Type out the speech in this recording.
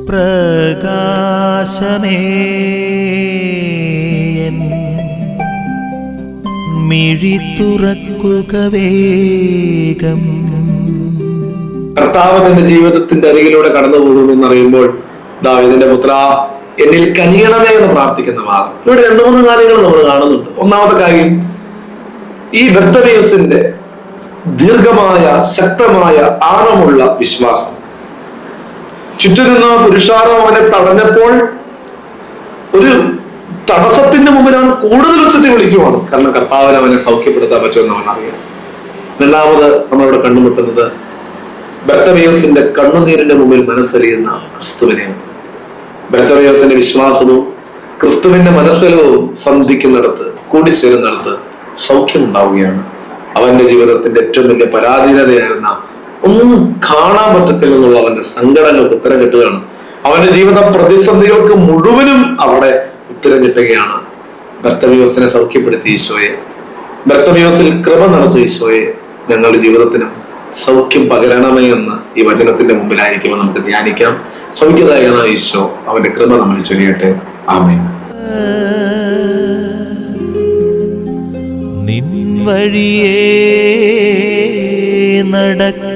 പ്രകാശമേ മിഴി തുറക്കുക വേഗം. കർത്താവ് തന്റെ ജീവിതത്തിന്റെ അരികിലൂടെ കടന്നു പോകുന്നു എന്നറിയുമ്പോൾ ദാവീദിന്റെ പുത്ര എന്നിൽ കനിയണമേ എന്ന് പ്രാർത്ഥിക്കുന്ന ഭാഗം ഇവിടെ 2-3 കാര്യങ്ങൾ നമ്മൾ കാണുന്നുണ്ട്. ഒന്നാമത്തെ കാര്യം, ഈ ബർത്തമേയുസിന്റെ ദീർഘമായ ശക്തമായ ആഴമുള്ള വിശ്വാസം. ചുറ്റും നിന്ന പുരുഷാരം അവനെ തടഞ്ഞപ്പോൾ ഒരു തടസ്സത്തിന്റെ മുമ്പിലാണ് കൂടുതൽ ഉച്ചത്തിൽ വിളിക്കുവാണ്. കാരണം കർത്താവിന് അവനെ സൗഖ്യപ്പെടുത്താൻ പറ്റുമെന്ന് അവൻ അറിയാം. രണ്ടാമത് നമ്മളിവിടെ കണ്ടുമുട്ടുന്നത് ബർത്തമേയുസിന്റെ കണ്ണുനീരിന്റെ മുമ്പിൽ മനസ്സറിയുന്ന ക്രിസ്തുവിനെയാണ്. ബർത്തമേയുസിന്റെ വിശ്വാസവും ക്രിസ്തുവിന്റെ മനസ്സലവും സന്ധിക്കുന്നിടത്ത്, കൂടിച്ചേരുന്നിടത്ത് സൗഖ്യം ഉണ്ടാവുകയാണ്. അവന്റെ ജീവിതത്തിന്റെ ഏറ്റവും വലിയ പരാധീനതയായിരുന്ന ഒന്നും കാണാൻ പറ്റത്തില്ലെന്നുള്ള അവന്റെ സങ്കടങ്ങൾക്ക് ഉത്തരം കിട്ടുകയാണ്. അവന്റെ ജീവിത പ്രതിസന്ധികൾക്ക് മുഴുവനും അവിടെ ഉത്തരം കിട്ടുകയാണ്. ബർത്തമേയുസിനെ സൗഖ്യപ്പെടുത്തി ഈശോയെ, ബർത്തമേയുസിൽ കൃപ നടത്തിയ ഈശോയെ, ഞങ്ങളുടെ ജീവിതത്തിനും സൗഖ്യം പകരണമേ എന്ന് ഈ വചനത്തിന്റെ മുമ്പിലായിരിക്കുമ്പോൾ നമുക്ക് ധ്യാനിക്കാം. സൗഖ്യദായകനായ ഈശോ അവന്റെ കൃപ നമ്മൾ ചൊരിയട്ടെ. ആമേൻ. നിൻ വഴിയേ നടക്ക